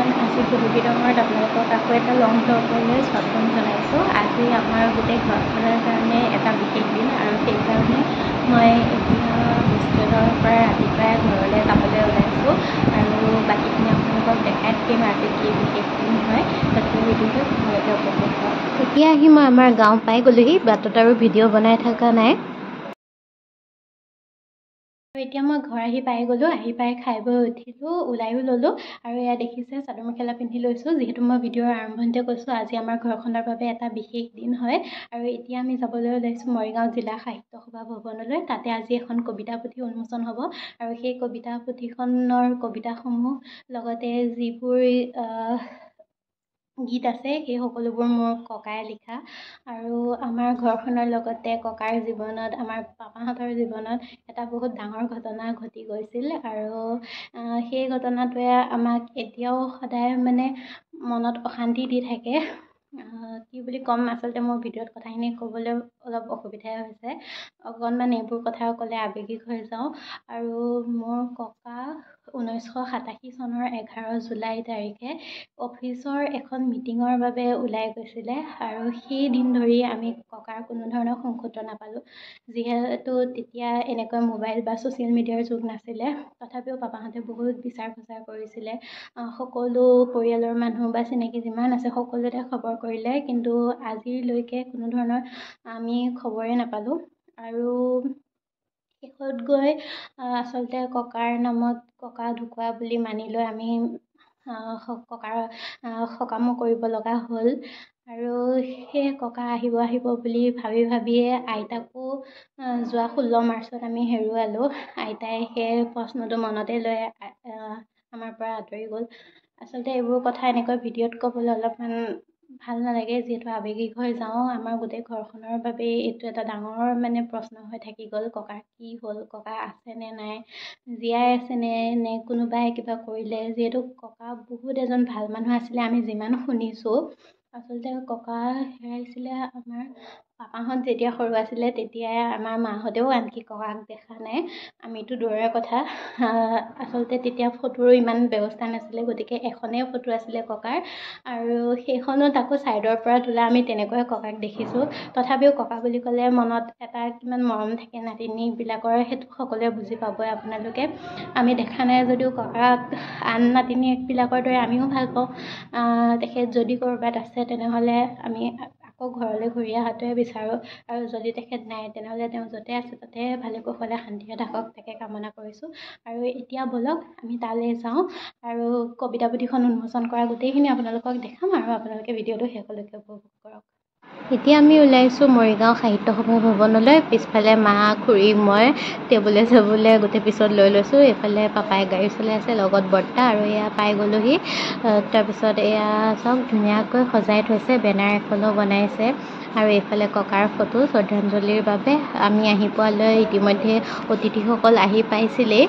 আজি গধূলি সময়ত আপোনালোকক আকৌ এটা লং ব্লগলৈ স্বাগতম জনাইছোঁ। আজি আমাৰ গোটেই ঘৰখনৰ কাৰণে এটা বিশেষ দিন আৰু সেইকাৰণে মই এতিয়া হোষ্টেলৰ পৰা ৰাতিপুৱাই ঘৰলৈ যাবলৈ ওলাইছোঁ আৰু বাকীখিনি আপোনালোকক দেখাই থাকিম আজি কি বিশেষ দিন হয়। বাকী ভিডিঅ'টো ঘৰতে উপভোগ কৰক। এতিয়া আহি মই আমাৰ গাঁও পাই গ'লোহি, বাটত আৰু ভিডিঅ' বনাই থকা নাই। এতিয়া মই ঘৰ আহি পাই গ'লোঁ, আহি পাই খাই বৈ উঠিলোঁ, ওলাইও ল'লোঁ আৰু এয়া দেখিছে চাদৰ মেখেলা পিন্ধি লৈছোঁ। যিহেতু মই ভিডিঅ'ৰ আৰম্ভণিতে কৈছোঁ আজি আমাৰ ঘৰখনৰ বাবে এটা বিশেষ দিন হয় আৰু এতিয়া আমি যাবলৈ ওলাইছোঁ মৰিগাঁও জিলা সাহিত্য সভা ভৱনলৈ। তাতে আজি এখন কবিতা পুথি উন্মোচন হ'ব আৰু সেই কবিতা পুথিখনৰ কবিতাসমূহ লগতে যিবোৰ গীত আছে সেই সকলোবোৰ মোৰ ককাই লিখা আৰু আমাৰ ঘৰখনৰ লগতে ককাৰ জীৱনত, আমাৰ পাপাহঁতৰ জীৱনত এটা বহুত ডাঙৰ ঘটনা ঘটি গৈছিল আৰু সেই ঘটনাটোৱে আমাক এতিয়াও সদায় মানে মনত অশান্তি দি থাকে। কি বুলি ক'ম, আচলতে মোৰ ভিডিঅ'ত কথাখিনি ক'বলৈ অলপ অসুবিধাই হৈছে। অকণমান এইবোৰ কথা ক'লে আৱেগিক হৈ যাওঁ আৰু মোৰ ককা 1987 চনৰ 11 জুলাই তাৰিখে অফিচৰ এখন মিটিঙৰ বাবে ওলাই গৈছিলে আৰু সেই দিন ধৰি আমি ককাৰ কোনো ধৰণৰ সংসুত্ৰ নাপালোঁ। যিহেতু তেতিয়া এনেকৈ মোবাইল বা ছ'চিয়েল মিডিয়াৰ যুগ নাছিলে, তথাপিও পাপাহঁতে বহুত বিচাৰ খোচাৰ কৰিছিলে। সকলো পৰিয়ালৰ মানুহ বা চিনাকি যিমান আছে সকলোতে খবৰ কৰিলে, কিন্তু আজিলৈকে কোনো ধৰণৰ আমি খবৰে নাপালোঁ আৰু শেষত গৈ আচলতে ককাৰ নামত ককা ঢুকুৱা বুলি মানি লৈ আমি ককাৰ সকামো কৰিব লগা হ'ল আৰু সেই ককা আহিব বুলি ভাবিয়ে আইতাকো যোৱা 16 মাৰ্চত আমি হেৰুৱালোঁ। আইতাই সেই প্ৰশ্নটো মনতে লৈ আমাৰ পৰা আঁতৰি গ'ল। আচলতে এইবোৰ কথা এনেকৈ ভিডিঅ'ত ক'বলৈ অলপমান ভাল নালাগে, যিহেতু আৱেগিক হৈ যাওঁ। আমাৰ গোটেই ঘৰখনৰ বাবে এইটো এটা ডাঙৰ মানে প্ৰশ্ন হৈ থাকি গ'ল, ককাৰ কি হ'ল, ককা আছেনে নাই, জীয়াই আছেনে নে কোনোবাই কিবা কৰিলে। যিহেতু ককা বহুত এজন ভাল মানুহ আছিলে, আমি যিমান শুনিছোঁ। আচলতে ককা হেৰাইছিলে আমাৰ পাপাহঁত যেতিয়া সৰু আছিলে তেতিয়াই, আমাৰ মাহঁতেও আনকি ককাক দেখা নাই। আমিতো দূৰৰে কথা। আচলতে তেতিয়া ফটোৰো ইমান ব্যৱস্থা নাছিলে, গতিকে এখনেই ফটো আছিলে ককাৰ আৰু সেইখনো তাকো ছাইডৰ পৰা তোলা। আমি তেনেকৈ ককাক দেখিছোঁ। তথাপিও ককা বুলি ক'লে মনত এটা কিমান মৰম থাকে নাতিনীবিলাকৰ, সেইটো সকলোৱে বুজি পাবই আপোনালোকে। আমি দেখা নাই যদিও ককাক আন নাতিনীবিলাকৰ দৰে আমিও ভাল পাওঁ। তেখেত যদি ক'ৰবাত আছে তেনেহ'লে আমি আকৌ ঘৰলৈ ঘূৰি অহাটোৱে বিচাৰোঁ আৰু যদি তেখেত নাই তেনেহ'লে তেওঁ য'তে আছে তাতে ভালে কুশলে শান্তিৰে থাকক, তাকে কামনা কৰিছোঁ। আৰু এতিয়া ব'লক আমি তালৈ যাওঁ আৰু কবিতা পুথিখন উন্মোচন কৰা গোটেইখিনি আপোনালোকক দেখাম আৰু আপোনালোকে ভিডিঅ'টো শেষলৈকে উপভোগ কৰক। এতিয়া আমি ওলাইছোঁ মৰিগাঁও সাহিত্য সভা ভৱনলৈ। পিছফালে মা, খুৰী, মই টেবুলে গোটেই পিছত লৈ লৈছোঁ। এইফালে পাপাই গাড়ী চলাই আছে, লগত বৰ্তা, আৰু এয়া পাই গ'লোহি। তাৰপিছত এয়া চব ধুনীয়াকৈ সজাই থৈছে, বেনাৰ এখনো বনাইছে আৰু এইফালে ককাৰ ফটো শ্ৰদ্ধাঞ্জলিৰ বাবে। আমি আহি পোৱালৈ ইতিমধ্যে অতিথিসকল আহি পাইছিলেই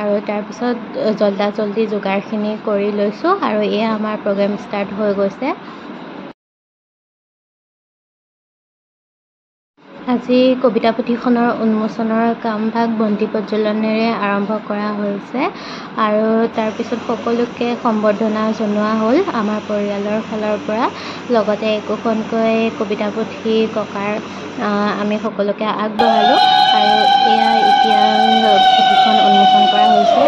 আৰু তাৰপিছত জল্দা যোগাৰখিনি কৰি লৈছোঁ আৰু এয়া আমাৰ প্ৰগ্ৰেম ষ্টাৰ্ট হৈ গৈছে। আজি কবিতা পুথিখনৰ উন্মোচনৰ কামভাগ বন্তি প্ৰজ্বলনেৰে আৰম্ভ কৰা হৈছে আৰু তাৰপিছত সকলোকে সম্বৰ্ধনা জনোৱা হ'ল আমাৰ পৰিয়ালৰ ফালৰ পৰা। লগতে একোখনকৈ কবিতা পুথি ককাৰ আমি সকলোকে আগবঢ়ালোঁ আৰু এয়া এতিয়া পুথিখন উন্মোচন কৰা হৈছে।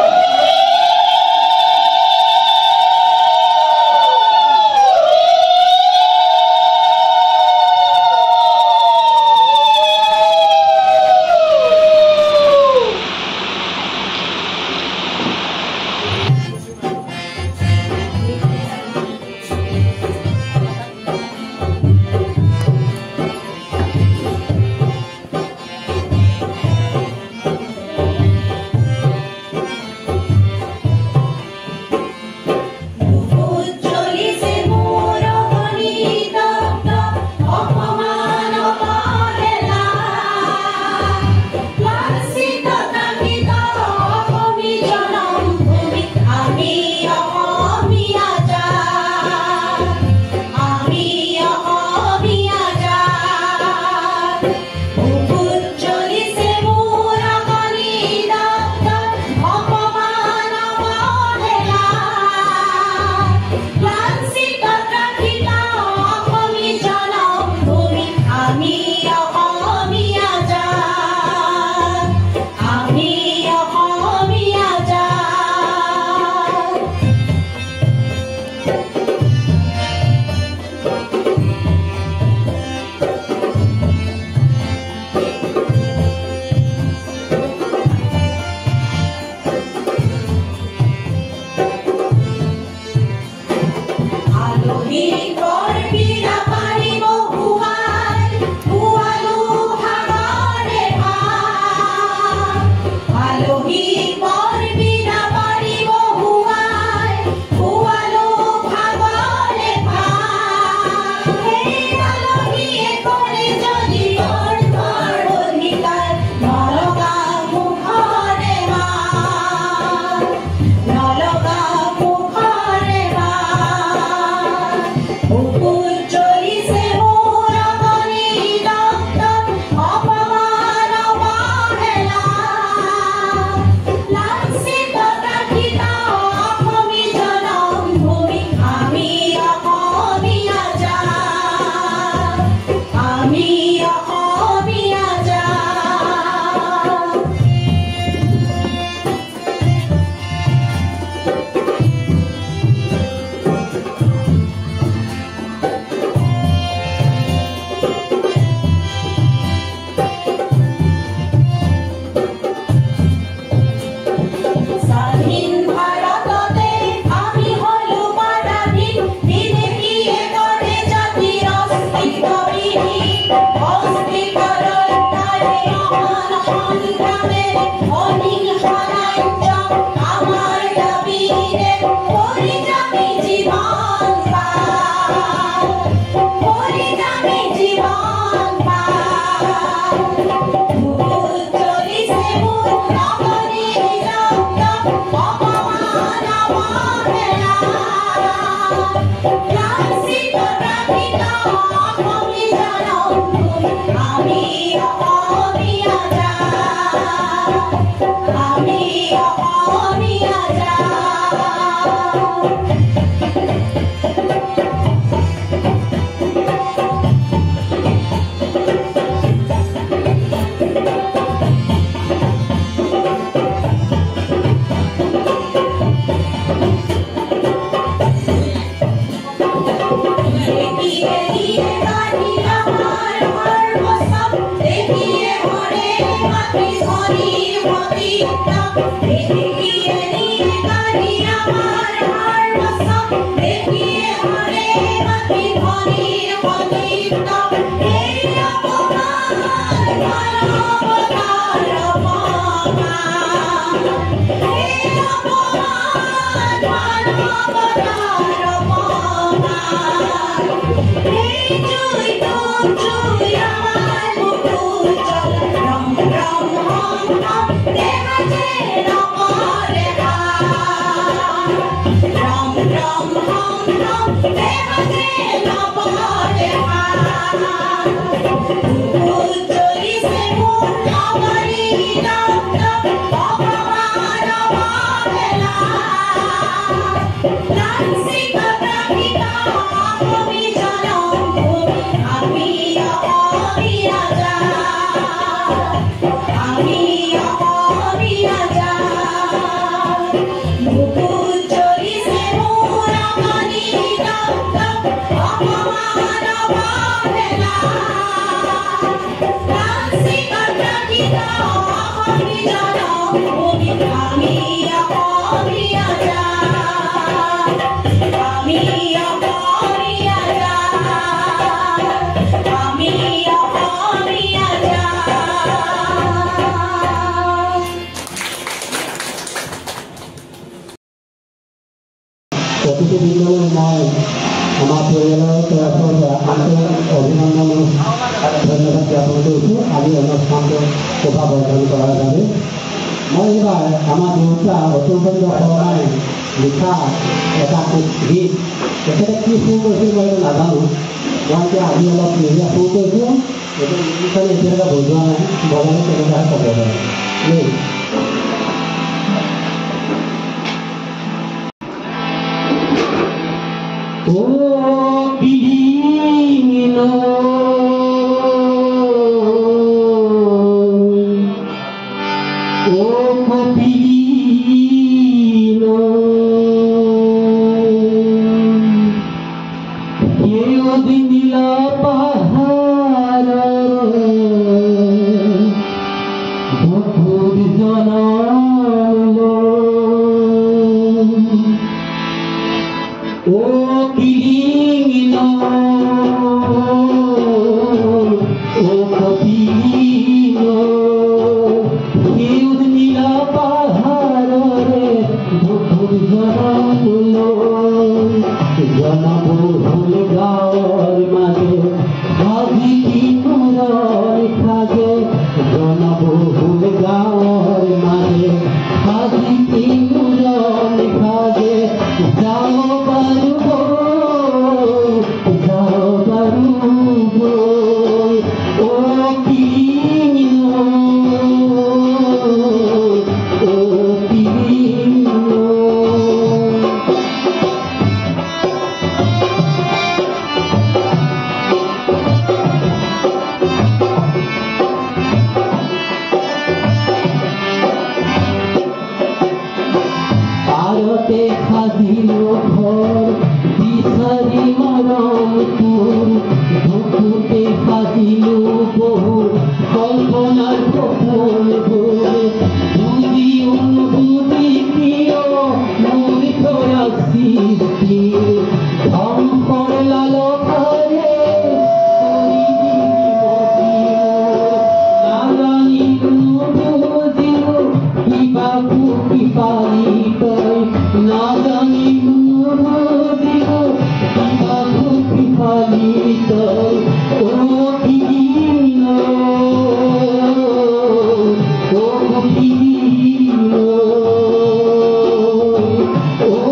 Oh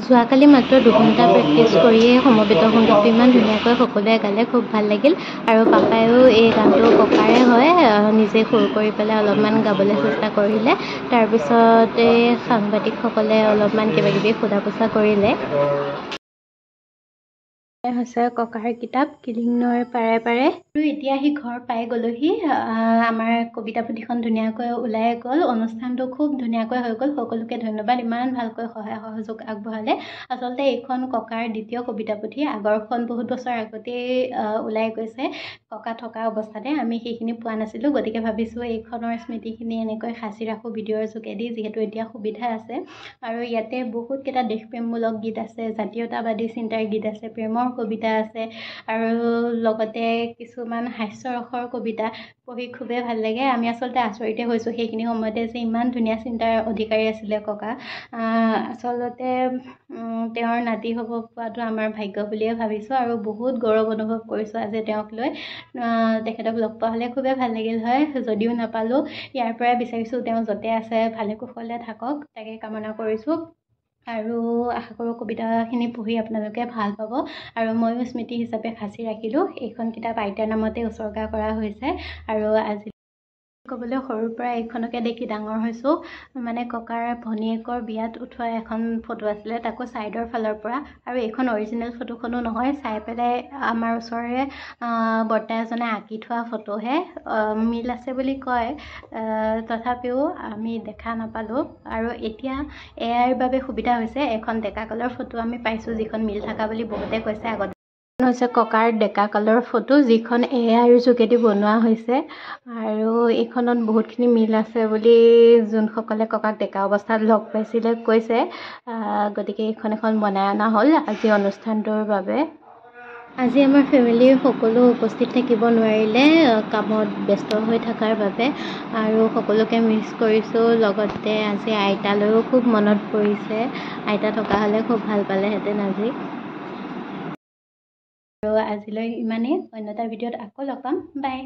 যোৱাকালি মাত্ৰ 2 ঘণ্টা প্ৰেক্টিছ কৰিয়ে সমবেত সংগীতটো ইমান ধুনীয়াকৈ সকলোৱে গালে, খুব ভাল লাগিল। আৰু পাপায়ো এই গানটো ককাৰে হয়, নিজে সুৰ কৰি পেলাই অলপমান গাবলৈ চেষ্টা কৰিলে। তাৰপিছত এই সাংবাদিকসকলে অলপমান কিবাকিবি সোধা পোছা কৰিলে। হৈছে ককাৰ কিতাপ কিলিং নৈৰ পাৰে পাৰে। আৰু এতিয়া সি ঘৰ পাই গ'লোহি। আমাৰ কবিতা পুথিখন ধুনীয়াকৈ ওলাই গ'ল, অনুষ্ঠানটো খুব ধুনীয়াকৈ হৈ গ'ল। সকলোকে ধন্যবাদ, ইমান ভালকৈ সহায় সহযোগ আগবঢ়ালে। আচলতে এইখন ককাৰ দ্বিতীয় কবিতা পুথি, আগৰখন বহুত বছৰ আগতেই ওলাই গৈছে। ককা থকা অৱস্থাতে আমি সেইখিনি পোৱা নাছিলোঁ, গতিকে ভাবিছোঁ এইখনৰ স্মৃতিখিনি এনেকৈ সাঁচি ৰাখোঁ ভিডিঅ'ৰ যোগেদি, যিহেতু এতিয়া সুবিধা আছে। আৰু ইয়াতে বহুতকেইটা দেশপ্ৰেমমূলক গীত আছে, জাতীয়তাবাদী চিন্তাৰ গীত আছে, প্ৰেমৰ কবিতা আছে আৰু লগতে কিছুমান হাস্যৰসৰ কবিতা পঢ়ি খুবেই ভাল লাগে। আমি আচলতে আচৰিতে হৈছোঁ সেইখিনি সময়তে যে ইমান ধুনীয়া চিন্তাৰ অধিকাৰী আছিলে ককা। আচলতে তেওঁৰ নাতি হ'ব পোৱাটো আমাৰ ভাগ্য বুলিয়ে ভাবিছোঁ আৰু বহুত গৌৰৱ অনুভৱ কৰিছোঁ আজি তেওঁক লৈ। তেখেতক লগ পোৱা হ'লে খুবেই ভাল লাগিল হয়, যদিও নাপালোঁ। ইয়াৰ পৰাই বিচাৰিছোঁ তেওঁ য'তে আছে ভালে কুশলে থাকক, তাকে কামনা কৰিছোঁ। আৰু আশা কৰোঁ কবিতাখিনি পঢ়ি আপোনালোকে ভাল পাব। আৰু ময়ো স্মৃতি হিচাপে সাঁচি ৰাখিলোঁ। এইখন কিতাপ আইতাৰ নামতে উচৰ্গা কৰা হৈছে। আৰু আজি ক'বলৈ সৰুৰ পৰা এইখনকে দেখি ডাঙৰ হৈছোঁ। মানে ককাৰ ভনীয়েকৰ বিয়াত উঠোৱা এখন ফটো আছিলে, তাকো ছাইডৰ ফালৰ পৰা। আৰু এইখন অৰিজিনেল ফটোখনো নহয়, চাই পেলাই আমাৰ ওচৰৰে বৰ্তা এজনে আঁকি থোৱা ফটোহে। মিল আছে বুলি কয়, তথাপিও আমি দেখা নাপালোঁ। আৰু এতিয়া এআইৰ বাবে সুবিধা হৈছে, এখন ডেকা কালৰ ফটো আমি পাইছোঁ যিখন মিল থকা বুলি বহুতে কৈছে। আগতে হৈছে ককাৰ ডেকা কালৰ ফটো, যিখন এআইৰ যোগেদি বনোৱা হৈছে। আৰু এইখনত বহুতখিনি মিল আছে বুলি যোনসকলে ককাক ডেকা অৱস্থাত লগ পাইছিলে কৈছে। গতিকে এইখন এখন বনাই অনা হ'ল আজি অনুষ্ঠানটোৰ বাবে। আজি আমাৰ ফেমিলিৰ সকলো উপস্থিত থাকিব নোৱাৰিলে, কামত ব্যস্ত হৈ থকাৰ বাবে। আৰু সকলোকে মিছ কৰিছোঁ। লগতে আজি আইতালৈও খুব মনত পৰিছে, আইতা থকা হ'লে খুব ভাল পালেহেঁতেন আজি। আৰু আজিলৈ ইমানেই, অন্য এটা ভিডিঅ'ত আকৌ লগ পাম, বাই।